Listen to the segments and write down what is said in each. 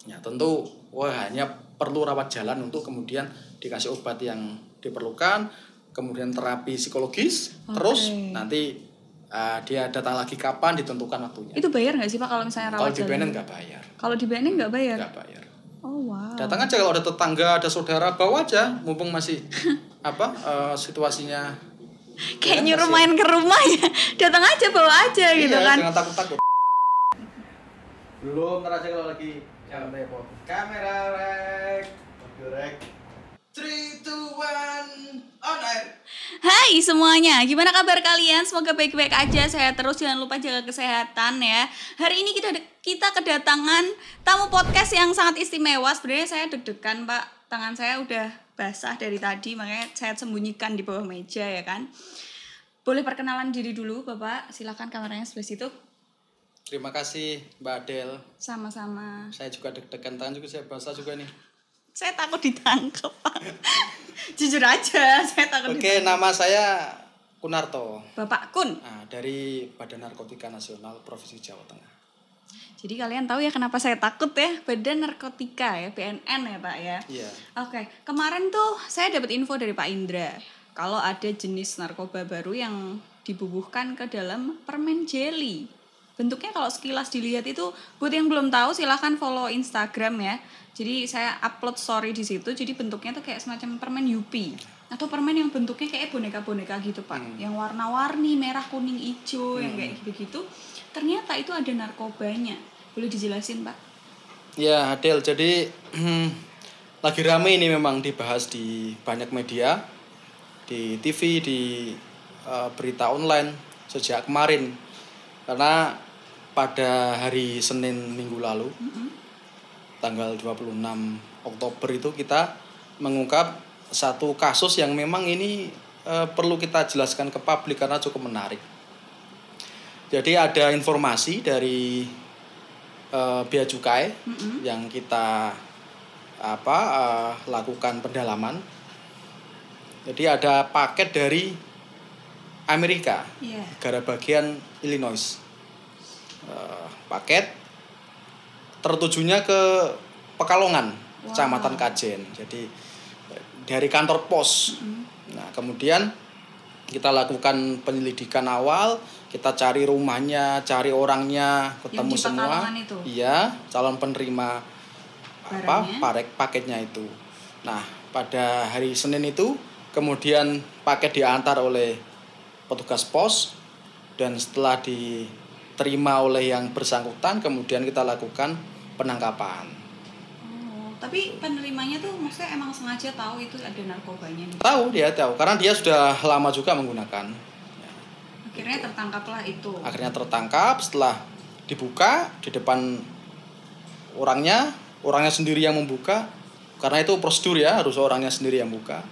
Ya tentu hanya perlu rawat jalan untuk kemudian dikasih obat yang diperlukan, kemudian terapi psikologis, terus nanti dia datang lagi kapan ditentukan waktunya. Itu bayar nggak sih Pak kalau misalnya rawat jalan? Kalau di BNN nggak bayar. Kalau di BNN nggak bayar? Nggak bayar. Oh wow. Datang aja kalau ada tetangga, ada saudara, bawa aja, mumpung masih situasinya. Kayak nyuruh main ke rumah ya, datang aja bawa aja gitu kan. Jangan takut-takut. Belum, ntar aja kalau lagi kamera rek 3, 2, 1 on air. Hai semuanya, gimana kabar kalian? Semoga baik-baik aja, sehat terus, jangan lupa jaga kesehatan ya. Hari ini kita kedatangan tamu podcast yang sangat istimewa. Sebenarnya saya deg-degan Pak, tangan saya udah basah dari tadi, makanya saya sembunyikan di bawah meja ya kan. Boleh perkenalan diri dulu Bapak, silakan kameranya sebelah situ. Terima kasih Mbak Adel. Sama-sama. Saya juga deg-degan, tangan juga saya basah juga nih. Saya takut ditangkap Pak. Jujur aja, saya takut ditangkap. Oke, nama saya Kunarto. Bapak Kun. Dari Badan Narkotika Nasional Provinsi Jawa Tengah. Jadi kalian tahu ya kenapa saya takut ya, Badan Narkotika ya, BNN ya Pak ya. Iya. Oke, kemarin tuh saya dapat info dari Pak Indra kalau ada jenis narkoba baru yang dibubuhkan ke dalam permen jelly. Bentuknya kalau sekilas dilihat itu, buat yang belum tahu silahkan follow Instagram ya. Jadi saya upload story di situ. Jadi bentuknya tuh kayak semacam permen Yupi atau permen yang bentuknya kayak boneka-boneka gitu Pak. Yang warna-warni merah, kuning, hijau yang kayak gitu-gitu. Ternyata itu ada narkobanya. Boleh dijelasin Pak? Ya Adel, jadi lagi rame ini memang dibahas di banyak media, di TV, di berita online sejak kemarin. Karena pada hari Senin minggu lalu, tanggal 26 Oktober itu kita mengungkap satu kasus yang memang ini perlu kita jelaskan ke publik karena cukup menarik. Jadi ada informasi dari Bea Cukai yang kita lakukan pendalaman. Jadi ada paket dari Amerika, negara bagian Illinois. Paket tertujunya ke Pekalongan, Kecamatan Kajen. Jadi dari kantor pos. Nah, kemudian kita lakukan penyelidikan awal, kita cari rumahnya, cari orangnya, ketemu semua. Iya, calon penerima paketnya itu. Nah, pada hari Senin itu kemudian paket diantar oleh petugas pos dan setelah diterima oleh yang bersangkutan kemudian kita lakukan penangkapan. Tapi penerimanya tuh maksudnya emang sengaja tahu itu ada narkobanya? Tahu, dia tahu karena dia sudah lama juga menggunakan. Akhirnya tertangkaplah itu. Akhirnya tertangkap setelah dibuka di depan orangnya sendiri yang membuka karena itu prosedur ya, harus orangnya sendiri yang buka.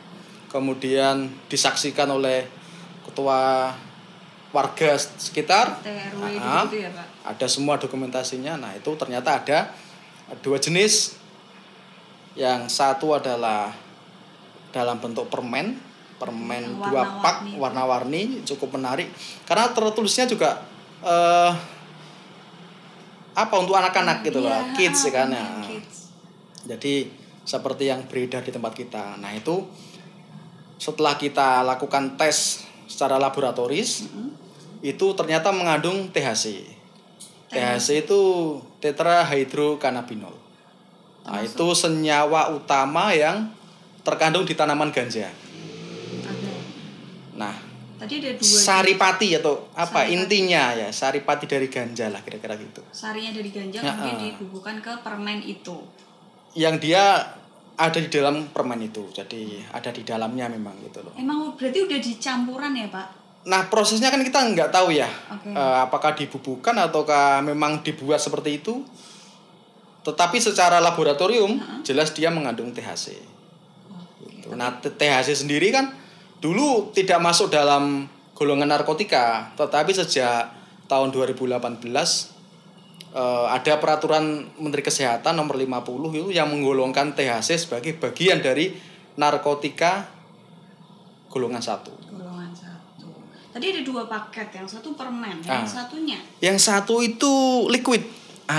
Kemudian disaksikan oleh ketua warga sekitar. TRW gitu ya Pak. Ada semua dokumentasinya. Nah, itu ternyata ada 2 jenis. Yang satu adalah dalam bentuk permen 2 pak warna-warni, cukup menarik karena tertulisnya juga untuk anak-anak gitu loh, kids kan ya. Jadi seperti yang beredar di tempat kita. Nah, itu setelah kita lakukan tes secara laboratoris, itu ternyata mengandung THC. THC itu tetrahydrocannabinol. Nah, itu senyawa utama yang terkandung di tanaman ganja. Nah, tadi ada 2 saripati atau intinya ya, saripati dari ganja lah kira-kira gitu. Sarinya dari ganja kemudian dibubuhkan ke permen itu. Yang dia ada di dalam permen itu. Jadi ada di dalamnya memang gitu loh. Emang berarti udah dicampuran ya, Pak? Nah, prosesnya kan kita nggak tahu ya. Apakah dibubuhkan ataukah memang dibuat seperti itu. Tetapi secara laboratorium jelas dia mengandung THC. Gitu. Nah, THC sendiri kan dulu tidak masuk dalam golongan narkotika, tetapi sejak tahun 2018 ada peraturan Menteri Kesehatan nomor 50 itu yang menggolongkan THC sebagai bagian dari narkotika golongan 1. Golongan 1. Tadi ada 2 paket, yang satu permen, yang satunya? Yang satu itu liquid.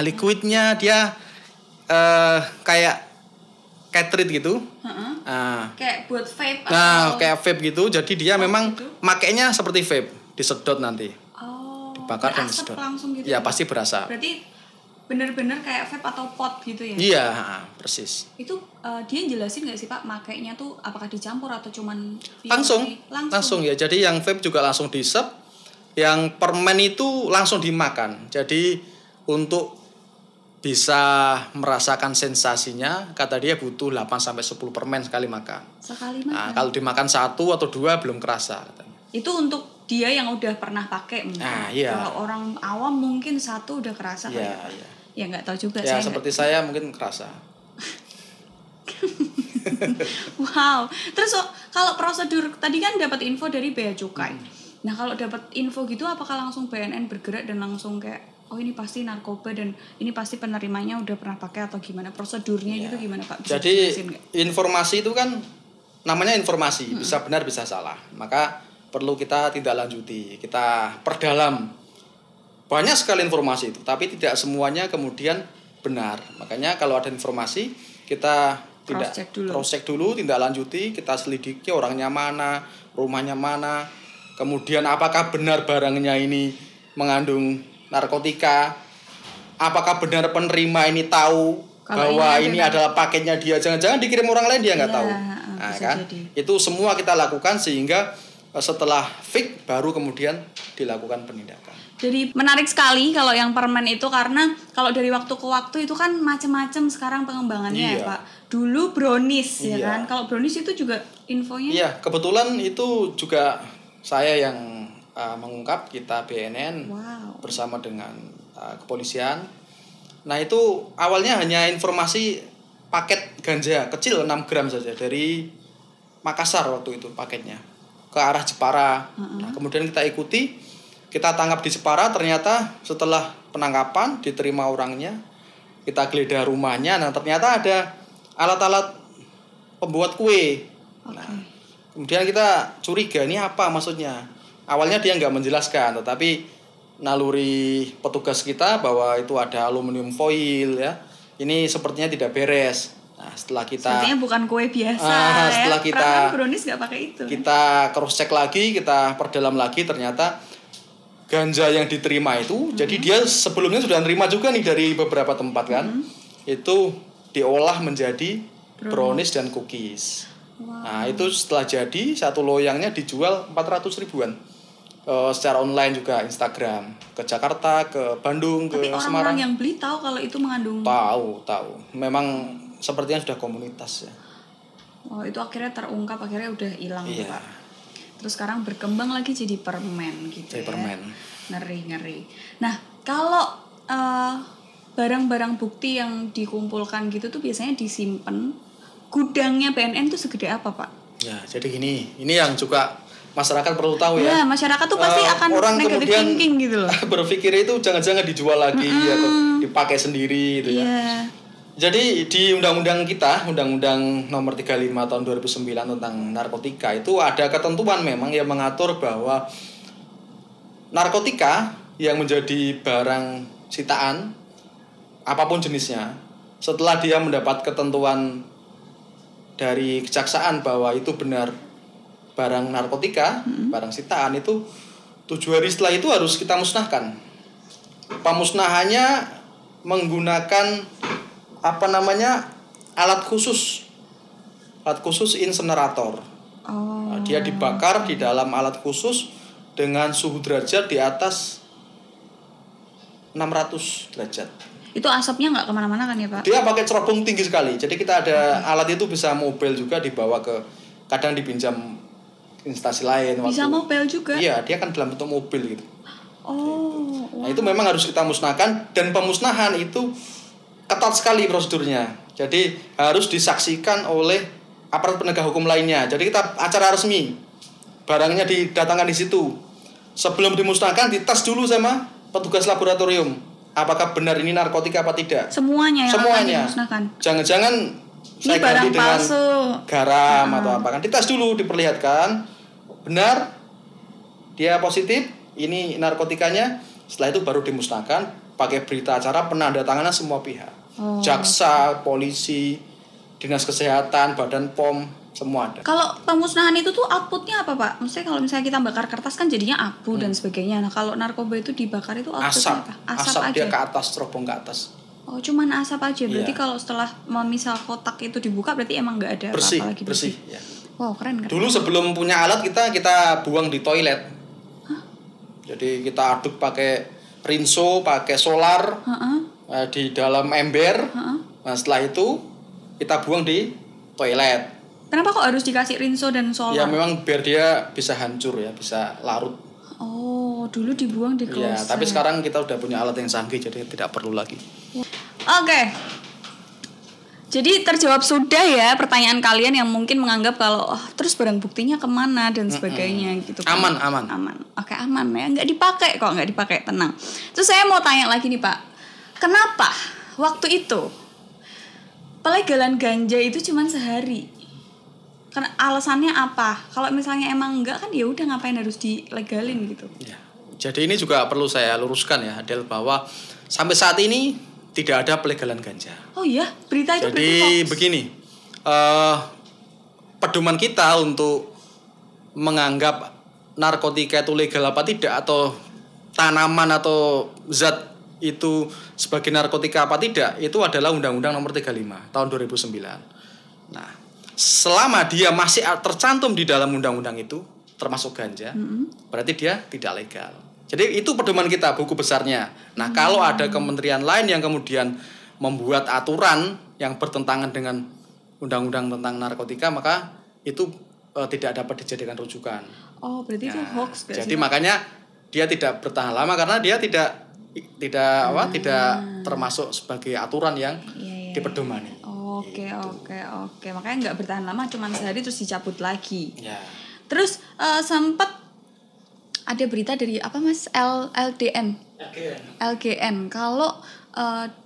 Liquidnya dia kayak treat gitu. Heeh. Nah, Kayak buat vape kayak vape gitu. Jadi dia memang gitu? makainya seperti vape, disedot nanti. Dibakar dan berasap disedot. langsung gitu. Ya, pasti berasap. Berarti bener-bener kayak vape atau pot gitu ya? Iya, persis. Itu dia jelasin nggak sih Pak, makainya tuh apakah dicampur atau cuman Langsung ya. Jadi yang vape juga langsung diisep, yang permen itu langsung dimakan. Jadi untuk bisa merasakan sensasinya, kata dia butuh 8 sampai 10 permen sekali makan. Sekali makan. Nah, kalau dimakan 1 atau 2 belum kerasa katanya. Itu untuk dia yang udah pernah pakai mungkin. Iya. Kalau orang awam mungkin 1 udah kerasa Iya, kayak. iya. Ya nggak tahu juga Ya, saya. seperti saya mungkin kerasa. Wow. Terus kalau prosedur tadi kan dapat info dari Bea Cukai. Nah, kalau dapat info gitu apakah langsung BNN bergerak dan langsung kayak oh ini pasti narkoba dan ini pasti penerimanya udah pernah pakai atau gimana prosedurnya gitu gimana Pak? Bisa Jadi dijelasin nggak? informasi itu kan namanya informasi, bisa benar bisa salah. Maka perlu kita tindak lanjuti, kita perdalam. Banyak sekali informasi itu, tapi tidak semuanya kemudian benar. Makanya kalau ada informasi kita tidak cross check dulu, tindak lanjuti, kita selidiki orangnya mana, rumahnya mana, kemudian apakah benar barangnya ini mengandung narkotika, apakah benar penerima ini tahu kalau bahwa ini adalah paketnya dia, jangan-jangan dikirim orang lain dia nggak tahu. Nah, kan jadi. Itu semua kita lakukan sehingga setelah fix baru kemudian dilakukan penindakan. Jadi menarik sekali kalau yang permen itu karena kalau dari waktu ke waktu itu kan macam-macam sekarang pengembangannya ya Pak. Dulu brownies ya kan. Kalau brownies itu juga infonya. Iya, kebetulan itu juga saya yang mengungkap, kita BNN bersama dengan kepolisian. Nah, itu awalnya hanya informasi paket ganja kecil 6 gram saja dari Makassar waktu itu paketnya ke arah Jepara. Nah, kemudian kita ikuti, kita tangkap di Jepara, ternyata setelah penangkapan diterima orangnya, kita geledah rumahnya, nah ternyata ada alat-alat pembuat kue. Nah, kemudian kita curiga ini apa maksudnya. Awalnya dia nggak menjelaskan, tetapi naluri petugas kita bahwa itu ada aluminium foil ya. Ini sepertinya tidak beres. Nah, setelah kita sepertinya bukan kue biasa setelah kita brownies nggak pakai itu. Kita cross check lagi, kita perdalam lagi, ternyata ganja yang diterima itu, jadi dia sebelumnya sudah nerima juga nih dari beberapa tempat kan. Itu diolah menjadi brownies dan cookies. Nah, itu setelah jadi satu loyangnya dijual 400 ribuan. Secara online juga, Instagram, ke Jakarta, ke Bandung, tapi ke Semarang. Tapi orang-orang yang beli tahu kalau itu mengandung. Tahu. Memang sepertinya sudah komunitas ya. Oh, itu akhirnya terungkap, akhirnya udah hilang Pak. Terus sekarang berkembang lagi jadi permen gitu ya. Permen. Ngeri. Nah, kalau barang-barang bukti yang dikumpulkan gitu tuh biasanya disimpan. Gudangnya BNN tuh segede apa Pak? Ya, jadi gini. Ini yang juga masyarakat perlu tahu ya. Nah, masyarakat tuh pasti akan orang negative thinking gitu loh. Berpikir itu jangan-jangan dijual lagi atau dipakai sendiri gitu ya. Jadi di undang-undang kita, Undang-Undang Nomor 35 Tahun 2009 tentang narkotika itu ada ketentuan memang yang mengatur bahwa narkotika yang menjadi barang sitaan apapun jenisnya, setelah dia mendapat ketentuan dari kejaksaan bahwa itu benar barang narkotika, barang sitaan, itu 7 hari setelah itu harus kita musnahkan. Pemusnahannya menggunakan alat khusus insenerator. Dia dibakar di dalam alat khusus dengan suhu derajat di atas 600 derajat. Itu asapnya nggak kemana-mana kan ya Pak? Dia pakai cerobong tinggi sekali. Jadi kita ada alat itu bisa mobile juga, dibawa ke, kadang dipinjam instansi lain. Bisa mobile juga? Iya, dia kan dalam bentuk mobil gitu. Nah, itu wow. memang harus kita musnahkan, dan pemusnahan itu ketat sekali prosedurnya. Jadi harus disaksikan oleh aparat penegak hukum lainnya. Jadi kita acara resmi, barangnya didatangkan di situ. Sebelum dimusnahkan dites dulu sama petugas laboratorium, apakah benar ini narkotika apa tidak. Semuanya akan dimusnahkan. Jangan-jangan saya ganti dengan garam atau apa kan. Dites dulu, diperlihatkan benar dia positif, ini narkotikanya. Setelah itu baru dimusnahkan pakai berita acara penandatanganan semua pihak. Jaksa, polisi, dinas kesehatan, badan POM, semua ada. Kalau pemusnahan itu tuh outputnya apa Pak? Maksudnya kalau misalnya kita bakar kertas kan jadinya abu dan sebagainya. Nah kalau narkoba itu dibakar itu outputnya apa? Asap aja. dia ke atas, terobong ke atas. Oh cuman asap aja. Berarti Iya. kalau setelah memisah kotak itu dibuka berarti emang nggak ada Bersih, apa-apa lagi. bersih. Ya. Wow keren kan? Dulu sebelum punya alat kita buang di toilet. Jadi kita aduk pakai rinso, pakai solar di dalam ember. Nah setelah itu kita buang di toilet. Kenapa kok harus dikasih rinso dan solar? Ya memang biar dia bisa hancur ya, bisa larut. Oh dulu dibuang di kloset. Ya tapi sekarang kita udah punya alat yang canggih jadi tidak perlu lagi. Oke. Jadi terjawab sudah ya pertanyaan kalian yang mungkin menganggap kalau terus barang buktinya kemana dan sebagainya gitu kan. Aman. Oke aman ya, nggak dipakai kok, nggak dipakai, tenang. Terus saya mau tanya lagi nih Pak, kenapa waktu itu pelegalan ganja itu cuma sehari? Karena alasannya apa? Kalau misalnya emang enggak kan ya udah ngapain harus dilegalin gitu. Ya. Jadi ini juga perlu saya luruskan ya Adel, bahwa sampai saat ini tidak ada pelegalan ganja. Oh iya, berita itu jadi begini, pedoman kita untuk menganggap narkotika itu legal apa tidak, atau tanaman atau zat itu sebagai narkotika apa tidak, itu adalah Undang-Undang Nomor 35 tahun 2009. Nah, selama dia masih tercantum di dalam undang-undang itu, termasuk ganja, berarti dia tidak legal. Jadi itu pedoman kita, buku besarnya. Nah, kalau ada kementerian lain yang kemudian membuat aturan yang bertentangan dengan undang-undang tentang narkotika, maka itu tidak dapat dijadikan rujukan. Oh, berarti itu hoax gak sih? Jadi makanya dia tidak bertahan lama karena dia tidak termasuk sebagai aturan yang dipedomani. Oke. Makanya nggak bertahan lama, cuma sehari terus dicabut lagi. Ya. Terus sempat ada berita dari apa Mas LGN kalau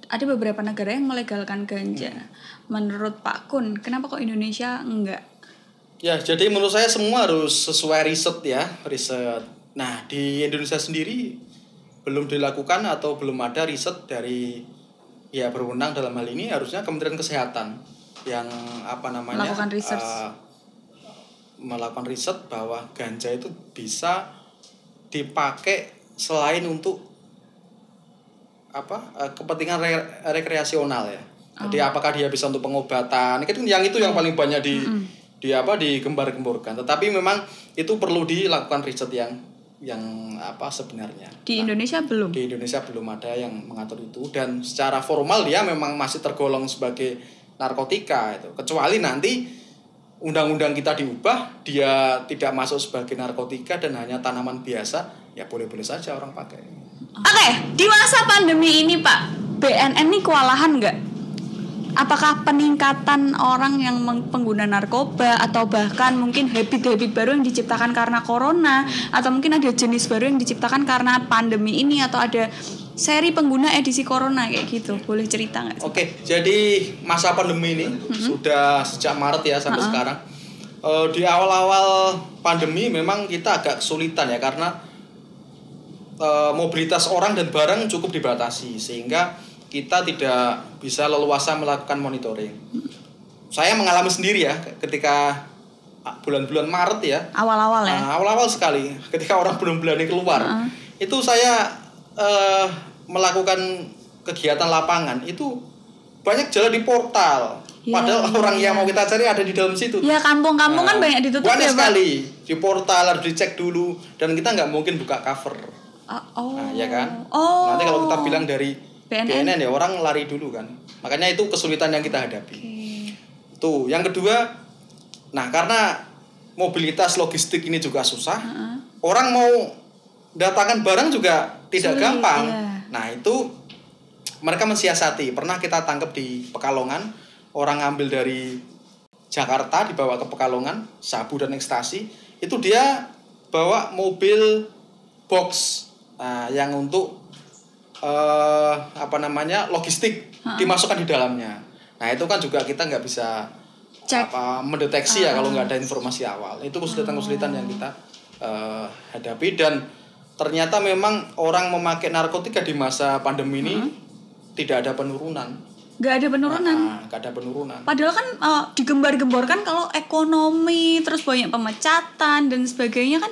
ada beberapa negara yang melegalkan ganja. Menurut Pak Kun, kenapa kok Indonesia enggak? Ya, jadi menurut saya semua harus sesuai riset ya, riset. Nah, di Indonesia sendiri belum dilakukan atau belum ada riset dari ya berwenang dalam hal ini, harusnya Kementerian Kesehatan yang melakukan riset bahwa ganja itu bisa dipakai selain untuk kepentingan rekreasional ya. Jadi apakah dia bisa untuk pengobatan? Itu yang paling banyak digembar-gemborkan. Tetapi memang itu perlu dilakukan riset yang sebenarnya. Di Indonesia belum. Di Indonesia belum ada yang mengatur itu, dan secara formal dia memang masih tergolong sebagai narkotika itu. Kecuali nanti undang-undang kita diubah, dia tidak masuk sebagai narkotika dan hanya tanaman biasa, ya boleh-boleh saja orang pakai. Oke, di masa pandemi ini Pak, BNN ini kewalahan nggak? Apakah peningkatan orang yang pengguna narkoba atau bahkan mungkin habit-habit baru yang diciptakan karena corona, atau mungkin ada jenis baru yang diciptakan karena pandemi ini, atau ada seri pengguna edisi corona kayak gitu, boleh cerita nggak? Oke, jadi masa pandemi ini sudah sejak Maret ya sampai sekarang. Di awal-awal pandemi memang kita agak kesulitan ya, karena mobilitas orang dan barang cukup dibatasi sehingga kita tidak bisa leluasa melakukan monitoring. Saya mengalami sendiri ya ketika bulan-bulan Maret ya. Awal-awal ya. Awal-awal sekali ketika orang belum berani keluar. Itu saya melakukan kegiatan lapangan itu banyak jalan di portal. Padahal orang yang mau kita cari ada di dalam situ. Ya kampung-kampung kan banyak ditutup banyak ya Pak. sekali di portal, harus dicek dulu, dan kita nggak mungkin buka cover. Ya kan. Nanti kalau kita bilang dari BNN ya orang lari dulu kan. Makanya itu kesulitan yang kita hadapi. Tuh, yang kedua, nah karena mobilitas logistik ini juga susah, orang mau datangkan barang juga tidak gampang. Nah itu mereka mensiasati. Pernah kita tangkap di Pekalongan, orang ngambil dari Jakarta dibawa ke Pekalongan, sabu dan ekstasi. Itu dia bawa mobil box, yang untuk logistik dimasukkan di dalamnya. Nah itu kan juga kita nggak bisa mendeteksi ya kalau nggak ada informasi awal. Itu kesulitan-kesulitan yang kita hadapi, dan ternyata memang orang memakai narkotika di masa pandemi ini tidak ada penurunan. Nggak ada penurunan. Nggak ada penurunan. Padahal kan digembar-gemborkan kalau ekonomi terus banyak pemecatan dan sebagainya kan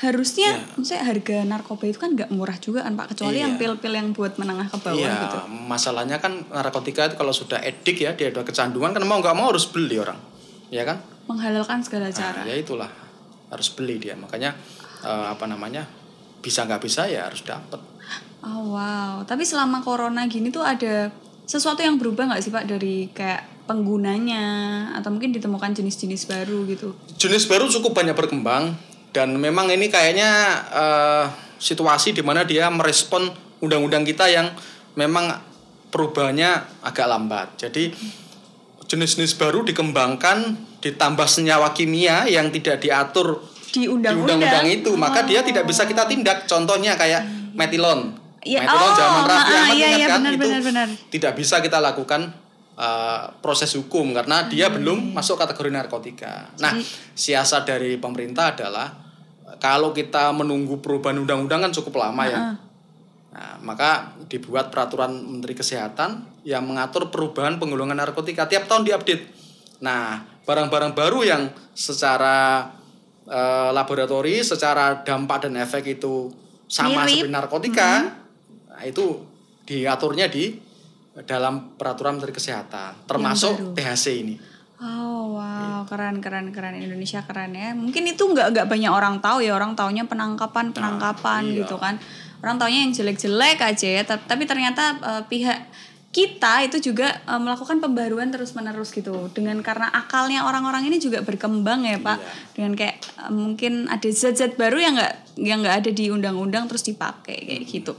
harusnya maksudnya harga narkoba itu kan nggak murah juga kan Pak, kecuali yang pil-pil yang buat menengah ke bawah gitu. Masalahnya kan narkotika itu kalau sudah edik ya, dia ada kecanduan kan mau nggak mau harus beli orang, ya kan? Menghalalkan segala cara. Ya itulah, harus beli dia. Makanya bisa nggak bisa ya harus dapat. Oh wow, tapi selama corona gini tuh ada sesuatu yang berubah nggak sih Pak dari kayak penggunanya atau mungkin ditemukan jenis-jenis baru gitu? Jenis baru cukup banyak berkembang dan memang ini kayaknya situasi di mana dia merespon undang-undang kita yang memang perubahannya agak lambat. Jadi jenis-jenis baru dikembangkan ditambah senyawa kimia yang tidak diatur di undang-undang itu, maka dia tidak bisa kita tindak. Contohnya kayak metilon. Metilon zaman Raffi Ahmad ingat kan benar. Tidak bisa kita lakukan proses hukum karena dia belum masuk kategori narkotika. Nah, siasat dari pemerintah adalah kalau kita menunggu perubahan undang-undang kan cukup lama ya. Nah, maka dibuat peraturan Menteri Kesehatan yang mengatur perubahan penggolongan narkotika tiap tahun diupdate. Nah, barang-barang baru yang secara laboratori, secara dampak dan efek itu sama seperti narkotika, nah, itu diaturnya di dalam peraturan Menteri Kesehatan, termasuk THC ini. Oh wow, keren Indonesia keren ya. Mungkin itu nggak banyak orang tahu ya, orang taunya penangkapan gitu kan. Orang taunya yang jelek-jelek aja ya, tapi ternyata pihak kita itu juga melakukan pembaruan terus-menerus gitu. Dengan karena akalnya orang-orang ini juga berkembang ya Pak. Dengan kayak mungkin ada zat-zat baru yang nggak ada di undang-undang terus dipakai kayak gitu.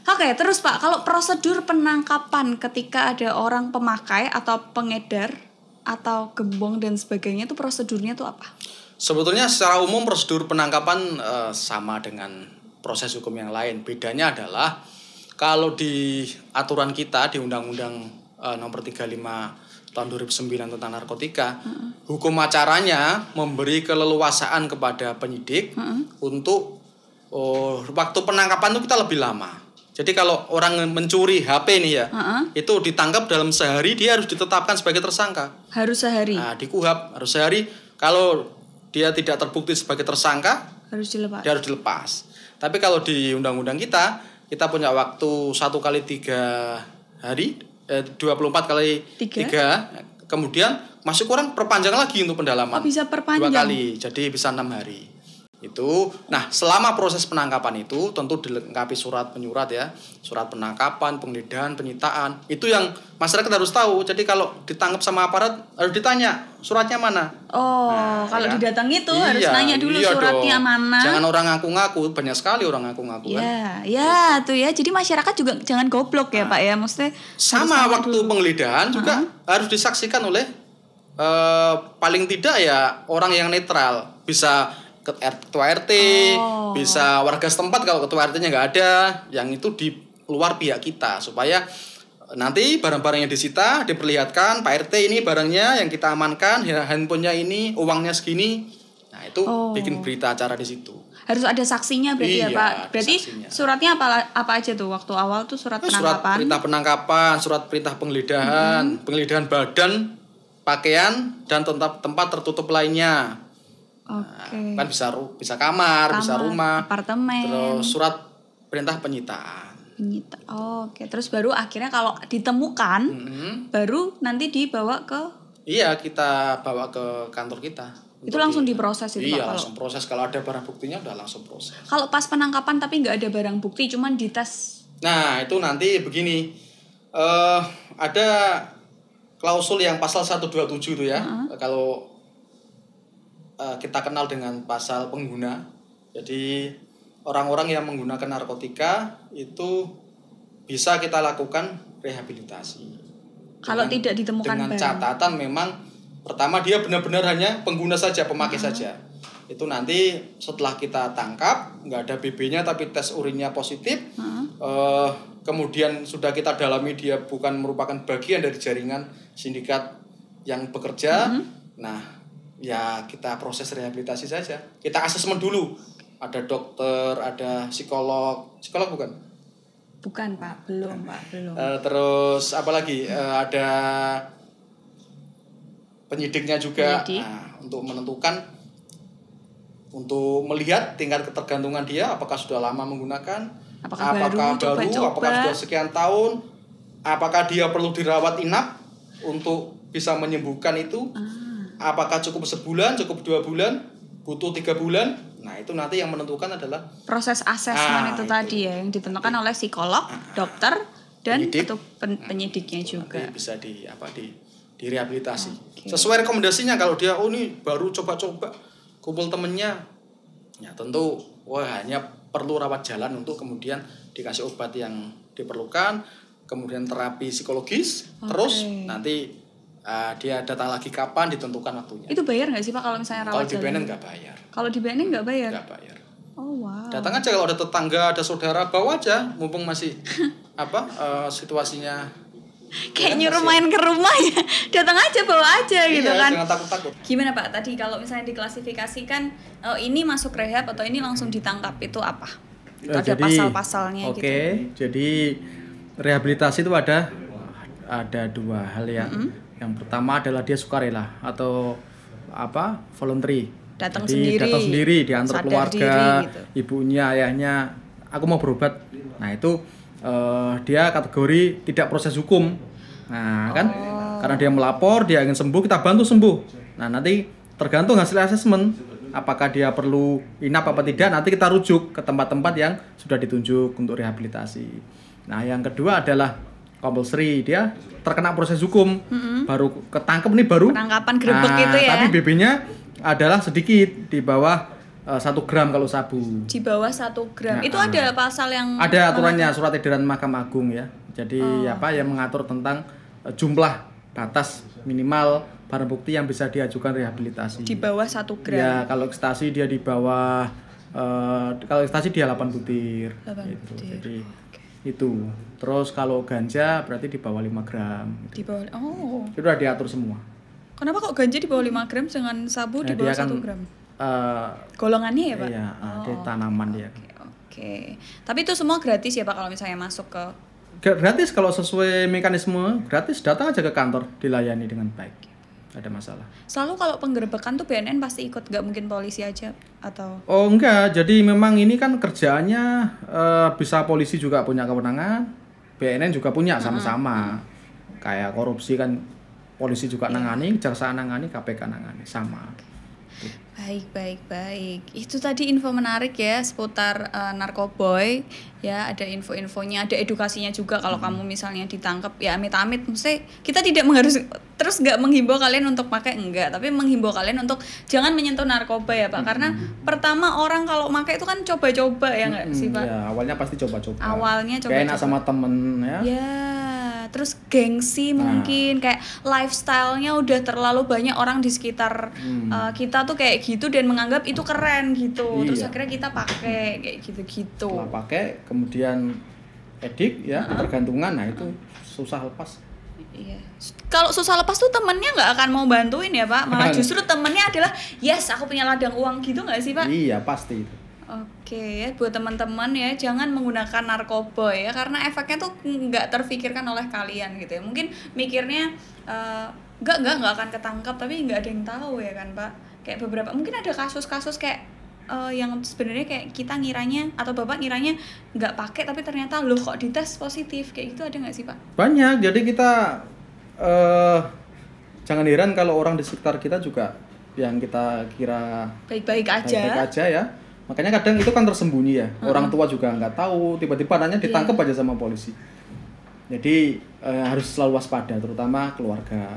Oke, terus Pak, kalau prosedur penangkapan ketika ada orang pemakai atau pengedar atau gembong dan sebagainya itu prosedurnya tuh apa? Sebetulnya secara umum prosedur penangkapan sama dengan proses hukum yang lain. Bedanya adalah kalau di aturan kita di Undang-Undang Nomor 35 Tahun 2009 tentang narkotika, hukum acaranya memberi keleluasaan kepada penyidik untuk waktu penangkapan itu kita lebih lama. Jadi kalau orang mencuri HP nih ya, itu ditangkap dalam sehari, dia harus ditetapkan sebagai tersangka. Harus sehari? Nah, di KUHP harus sehari. Kalau dia tidak terbukti sebagai tersangka, dia harus dilepas. Tapi kalau di undang-undang kita punya waktu 1 kali 3 hari, 24 kali 3, kemudian masuk orang perpanjang lagi untuk pendalaman. Bisa perpanjang? 2 kali, jadi bisa 6 hari. Itu. Nah, selama proses penangkapan itu tentu dilengkapi surat penyurat ya, surat penangkapan, penggeledahan, penyitaan. Itu yang masyarakat harus tahu. Jadi kalau ditangkap sama aparat harus ditanya suratnya mana. Kalau didatangi tuh harus nanya dulu suratnya mana. Jangan orang ngaku-ngaku, banyak sekali orang ngaku-ngaku kan. Iya, tuh ya. Jadi masyarakat juga jangan goblok ya Pak ya, maksudnya. Sama waktu penggeledahan juga harus disaksikan oleh paling tidak ya orang yang netral, bisa ketua RT, bisa warga setempat kalau ketua RT-nya nggak ada, yang itu di luar pihak kita, supaya nanti barang-barang yang disita diperlihatkan, Pak RT ini barangnya yang kita amankan, handphonenya ini, uangnya segini. Nah itu bikin berita acara di situ. Harus ada saksinya berarti ya Pak. Berarti suratnya apa aja tuh waktu awal tuh surat penangkapan? Surat perintah penangkapan, surat perintah penggeledahan, penggeledahan badan, pakaian dan tempat tertutup lainnya. Kan bisa kamar, bisa rumah, apartemen. Terus surat perintah penyitaan. Terus baru akhirnya kalau ditemukan, baru nanti dibawa ke? Iya, kita bawa ke kantor kita. Itu langsung diproses itu Pak? Iya, langsung proses. Kalau ada barang buktinya udah langsung proses. Kalau pas penangkapan tapi nggak ada barang bukti, cuman dites? Nah, itu nanti begini. Ada klausul yang pasal 127 itu ya. Kalau kita kenal dengan pasal pengguna. Jadi orang-orang yang menggunakan narkotika itu bisa kita lakukan rehabilitasi. Kalau tidak ditemukan dengan catatan memang pertama dia benar-benar hanya pengguna saja, pemakai saja. Itu nanti setelah kita tangkap nggak ada BB-nya tapi tes urinnya positif. Kemudian sudah kita dalami dia bukan merupakan bagian dari jaringan sindikat yang bekerja. Nah, ya kita proses rehabilitasi saja. Kita asesmen dulu. Ada dokter, ada psikolog bukan? Bukan Pak, belum Pak, belum. Terus apa lagi? Ada penyidiknya juga. Penyidik. Nah, untuk menentukan, untuk melihat tingkat ketergantungan dia, apakah sudah lama menggunakan, Apakah baru, coba-coba. apakah sudah sekian tahun, apakah dia perlu dirawat inap untuk bisa menyembuhkan itu, apakah cukup sebulan, cukup 2 bulan, butuh 3 bulan. Nah itu nanti yang menentukan adalah Proses asesmen itu itu. tadi ya, yang ditentukan oleh psikolog, dokter, dan Penyidik. atau penyidiknya juga. nanti bisa direhabilitasi. Oke. Sesuai rekomendasinya. Kalau dia ini baru coba-coba kumpul temennya, ya tentu hanya perlu rawat jalan untuk kemudian dikasih obat yang diperlukan, kemudian terapi psikologis, terus nanti dia datang lagi kapan ditentukan waktunya. Itu bayar nggak sih Pak kalau misalnya Kalau rawat di jalan? BNN nggak bayar. Kalau di BNN nggak bayar? Nggak bayar. Oh wow. Datang aja kalau ada tetangga, ada saudara, bawa aja, mumpung masih situasinya. Kayak nyuruh main ke rumah ya. Datang aja, bawa aja gitu Iya, kan. jangan takut-takut. Gimana Pak tadi kalau misalnya diklasifikasikan ini masuk rehab atau ini langsung ditangkap, itu apa? Itu ada pasal-pasalnya gitu. Oke, jadi rehabilitasi itu ada 2 hal ya. Yang pertama adalah dia sukarela atau voluntary. Datang Jadi sendiri, datang sendiri, diantar sadar keluarga, diri gitu. ibunya, ayahnya, aku mau berobat. Nah itu dia kategori tidak proses hukum. Nah kan, karena dia melapor, dia ingin sembuh, kita bantu sembuh. Nah nanti tergantung hasil asesmen, apakah dia perlu inap apa tidak, nanti kita rujuk ke tempat-tempat yang sudah ditunjuk untuk rehabilitasi. Nah yang kedua adalah compulsory, dia terkena proses hukum, baru ketangkep nih, baru penangkapan gerebek gitu ya. Tapi BB-nya adalah sedikit, di bawah 1 gram kalau sabu. Di bawah 1 gram. Itu ada pasal yang ada aturannya, surat edaran Mahkamah Agung ya. Jadi yang mengatur tentang jumlah batas minimal barang bukti yang bisa diajukan rehabilitasi. di bawah 1 gram. Ya, kalau ekstasi dia di bawah kalau ekstasi dia 8 butir. 8 gitu. butir. Jadi itu. Terus kalau ganja berarti di bawah 5 gram. Di bawah. Oh. Itu udah diatur semua. Kenapa kok ganja di bawah 5 gram dengan sabu di Nah, bawah dia 1 gram? kan Golongannya ya, Pak? Iya, dia tanaman dia. Oke. Tapi itu semua gratis ya, Pak, kalau misalnya masuk ke Gratis kalau sesuai mekanisme, gratis, datang aja ke kantor, dilayani dengan baik. Gak ada masalah. Selalu kalau penggerebekan tuh BNN pasti ikut, nggak mungkin polisi aja atau Oh enggak, jadi memang ini kan kerjaannya bisa polisi juga punya kewenangan, BNN juga punya sama-sama. Kayak korupsi kan polisi juga nangani, kejaksaan nangani, KPK nangani, sama. Baik. Itu tadi info menarik ya seputar narkoboy ya, ada info-infonya, ada edukasinya juga kalau kamu misalnya ditangkap ya amit-amit, mesti kita tidak terus nggak menghimbau kalian untuk pakai, enggak, tapi menghimbau kalian untuk jangan menyentuh narkoba ya Pak, karena pertama orang kalau pakai itu kan coba-coba ya nggak sih Pak? Ya, awalnya pasti coba-coba. Kayak enak sama temen ya. Ya, terus gengsi mungkin kayak lifestyle-nya udah terlalu banyak orang di sekitar kita tuh kayak gitu dan menganggap itu keren gitu. Terus akhirnya kita pakai kayak gitu-gitu. Setelah pakai kemudian edik ya, ketergantungan, nah itu susah lepas. Iya. Kalau susah lepas tuh temennya nggak akan mau bantuin ya Pak, malah justru temennya adalah yes aku punya ladang uang gitu nggak sih Pak? Iya pasti itu. Oke, buat teman-teman ya jangan menggunakan narkoba ya, karena efeknya tuh nggak terfikirkan oleh kalian gitu ya. Mungkin mikirnya nggak akan ketangkap, tapi nggak ada yang tahu ya kan Pak. Kayak beberapa mungkin ada kasus-kasus kayak yang sebenarnya kayak kita ngiranya atau Bapak ngiranya nggak pakai tapi ternyata loh kok dites positif, kayak gitu ada nggak sih Pak? Banyak, jadi kita jangan heran kalau orang di sekitar kita juga yang kita kira Baik-baik aja. baik-baik aja ya. Makanya kadang itu kan tersembunyi ya. Orang tua juga nggak tahu, tiba-tiba nanya ditangkap aja sama polisi. Jadi harus selalu waspada, terutama keluarga.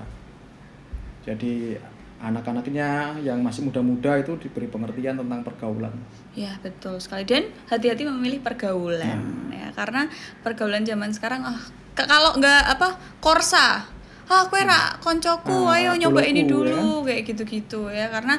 Jadi anak-anaknya yang masih muda-muda itu diberi pengertian tentang pergaulan. Ya betul sekali, dan hati-hati memilih pergaulan ya, karena pergaulan zaman sekarang kalau nggak korsa, kowe ra koncoku ayo nyoba ini dulu ya? Kayak gitu-gitu ya, karena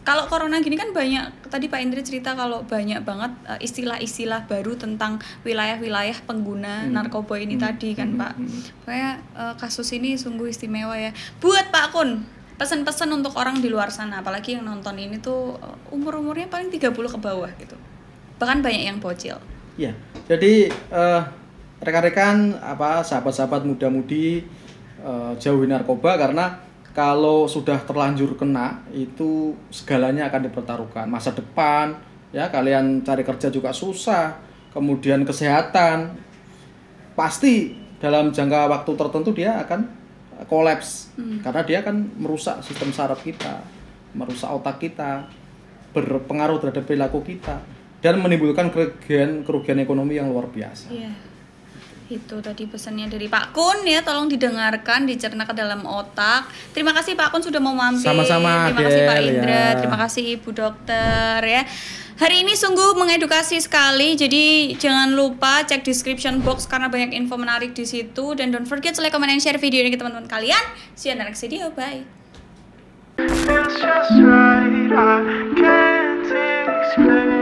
kalau corona gini kan banyak, tadi Pak Indri cerita kalau banyak banget istilah-istilah baru tentang wilayah-wilayah pengguna narkoba ini tadi kan Pak. Pokoknya kasus ini sungguh istimewa ya buat Pak Kun. Pesan-pesan untuk orang di luar sana, apalagi yang nonton ini tuh umur-umurnya paling 30 ke bawah gitu. Bahkan banyak yang bocil. Ya, jadi rekan-rekan sahabat-sahabat muda-mudi jauhi narkoba karena kalau sudah terlanjur kena itu segalanya akan dipertaruhkan. Masa depan, ya kalian cari kerja juga susah, kemudian kesehatan pasti dalam jangka waktu tertentu dia akan kolaps karena dia akan merusak sistem saraf kita, merusak otak kita, berpengaruh terhadap perilaku kita dan menimbulkan kerugian ekonomi yang luar biasa. Iya. Itu tadi pesannya dari Pak Kun ya, tolong didengarkan, dicerna ke dalam otak. Terima kasih Pak Kun sudah mau mampir. Sama-sama, terima kasih Pak Indra, ya. terima kasih Ibu Dokter ya. Hari ini sungguh mengedukasi sekali, jadi jangan lupa cek description box karena banyak info menarik di situ, dan don't forget to like, comment, and share video ini ke teman-teman kalian. See you in the next video, bye. It's just right, I can't explain.